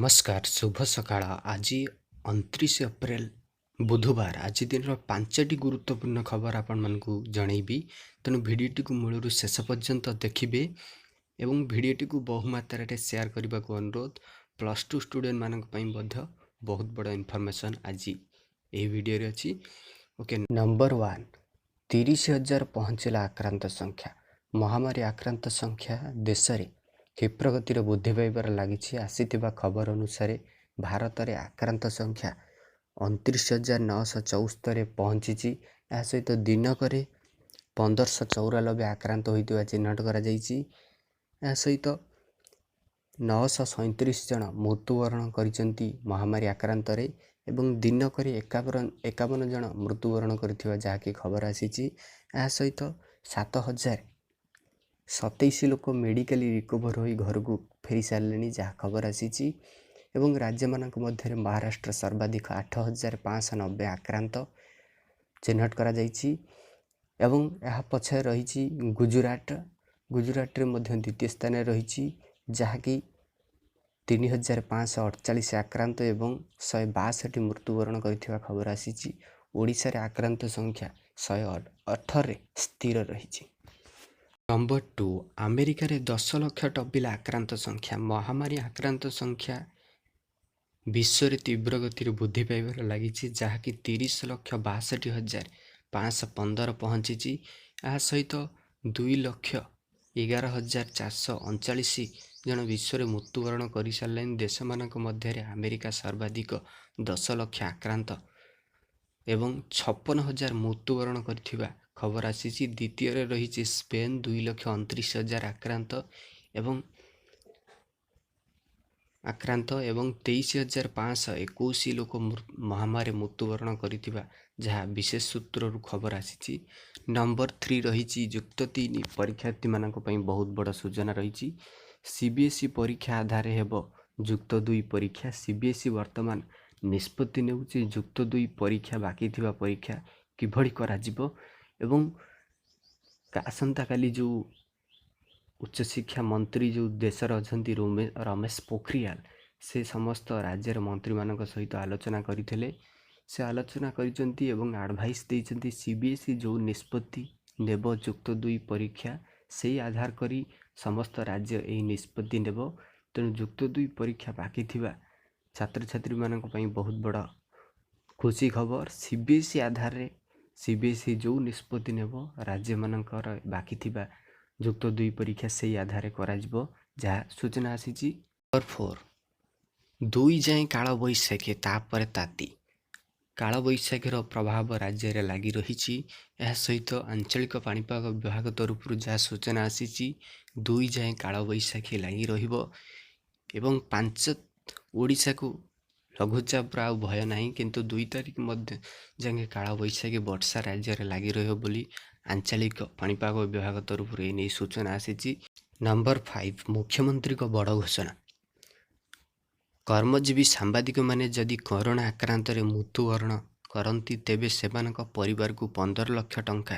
नमस्कार शुभ सकाळ आज 29 एप्रिल बुधवार आज दिन पांचटी गुरुत्वपूर्ण खबर आपण मानकु जनइबी तेणु भिडटी को मूलरू शेष पर्यंत देखिए एवं भिडटी को बहु मात्रा रे शेयर करने को अनुरोध +2 स्टूडेंट मानक पई मध्य बहुत बड़ा इनफॉरमेशन आज ए वीडियो रे अछि। ओके, नंबर 1 30,000 पहुंचला आक्रांत संख्या। महामारी आक्रांत संख्या देश में क्षिप्रगतिर वृद्धि पाइबार लगी। आसीथिबा खबर अनुसार भारत में आक्रांत संख्या 29,974 पहुंची। यह सहित दिनक 1594 आक्रांत होता चिन्हट कर सहित 937 जन मृत्युवरण कर महामारी आक्रांत एवं दिनक 51 जन मृत्युवरण कर जहाँकि खबर आसी। सहित 7,027 लोक मेडिकली रिकवर हो घर को फेरी सारे जहाँ खबर आसी। राज्य मानक मध्य महाराष्ट्र सर्वाधिक 8,590 आक्रांत चिन्हट कर पछे रही गुजरात रे द्वितीय स्थान रही जहाँकि 3,548 आक्रांत एवं 162 मृत्युवरण कर खबर आसी। ओडिशा रे आक्रांत संख्या 118 स्थिर रही। नंबर 2 अमेरिका रे 10 लाख टपिला आक्रांत संख्या। महामारी आक्रांत संख्या विश्व रे तीव्र गति वृद्धि पाइबार लगी जहाँकि 30,62,515 पहुंची। यह सहित 2,11,439 जन विश्व में मृत्युवरण कर सारे। देश मानक मध्य अमेरिका सर्वाधिक 10 लाख आक्रांत एवं 56,000 मृत्युवरण कर खबर आसी। द्वितीय रही स्पेन 2,29,000 आक्रांत एवं 23,521 लोक महामारी मृत्युवरण कर जहाँ विशेष सूत्र खबर आसी। नंबर 3 रही युक्त 3 परीक्षार्थी मानक पई बहुत बड़ा सूचना रही। सीबीएसई परीक्षा आधार हेब युक्त 2 परीक्षा। सीबीएसई वर्तमान निष्पत्ति नेउछि युक्त 2 परीक्षा बाकी थिबा परीक्षा किभଳି कराजिबो एवं आसंता काली जो उच्च शिक्षा मंत्री जो देशर अछंती रमेश पोखरियाल से समस्त राज्यर मंत्री मानक सहित आलोचना करथिले। से आलोचना करिसंती एवं एडवाइस देइसंती सीबीएसई जो निष्पत्ति नेब युक्त 2 परीक्षा से आधार करी समस्त राज्य एही निष्पत्ति नेब। तेणु युक्त 2 परीक्षा बाकी थिबा छात्र छात्री मानक पई बहुत बड़ा खुशी खबर। सीबीएसई आधार रे सीबीएसई जो निष्पत्ति नेब राज्य मानकर बाकी थिबा युक्त 2 परीक्षा से आधार कराजिबो जहाँ सूचना आसी। नंबर 4 2 जाए काल बैशाखी तापर ताती। काल बैशाखीर प्रभाव राज्य में लगी रही। यह सहित आंचलिक पाणीपाग विभाग तरफ जहाँ सूचना आसी 2 जाए काल बैशाखी लगी रहिबो एवं 5 ओडिशा को लघुचाप आ भय नहीं किंतु 2 तारिख मध्य जाए काल बैशाखी वर्षा राज्य में लगी रही आंचलिक पाणीपाग विभाग तरफ नहीं सूचना आसी। नंबर 5 मुख्यमंत्री को बड़ घोषणा। कर्मजीवी सांबादिक माने जदि कोरोना आक्रांत रे मृत्युवरण करती तेबे सेमानक परिवार को 15 लाख टंका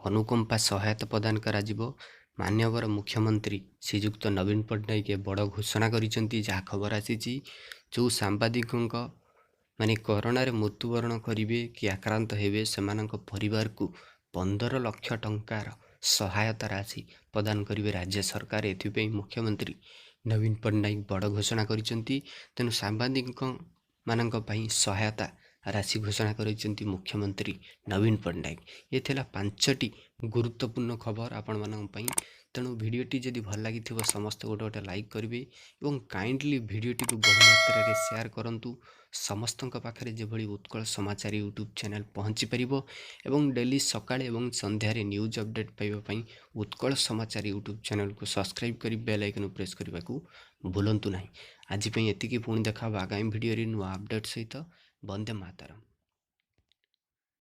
अनुकंपा सहायता प्रदान कराजिबो। मान्यवर मुख्यमंत्री श्रीयुक्त नवीन पट्टनायक बड़ घोषणा करिसेंती जहाँ खबर आसी। जो सांबादिक माने कोरोना रे मृत्युवरण करिवे कि आक्रांत हेबे सेमानक परिवार को 15 लाख टंकार सहायता राशि प्रदान करिवे राज्य सरकार। एथिपई मुख्यमंत्री नवीन पट्टनायक बड़ घोषणा करिसेंती। तेणु सांबादिक मानक पई सहायता राशि घोषणा करिसेंती मुख्यमंत्री नवीन पट्टनायक। ये थिला 5टी गुरुत्वपूर्ण खबर आपण मानक पई। तेणु भिडियोटी जदि भल लगी समस्त गोटे गोटे लाइक करेंगे और काइंडली भिडियोटी को बहु मात्रा रे शेयर करंतु। समस्त पाखे जेभली उत्कल समाचार यूट्यूब चैनल पहुँची पारिबो एवं डेली सकाळे एवं संध्यारे न्यूज अपडेट पाइबा उत्कल समाचार यूट्यूब चैनल को सब्सक्राइब करी बेल आइकन प्रेस करने को भूलंतु नहीं। आज एतिकी पुणी देखा आगामी भिडियो नुआ अपडेट सहित। वंदे मातरम।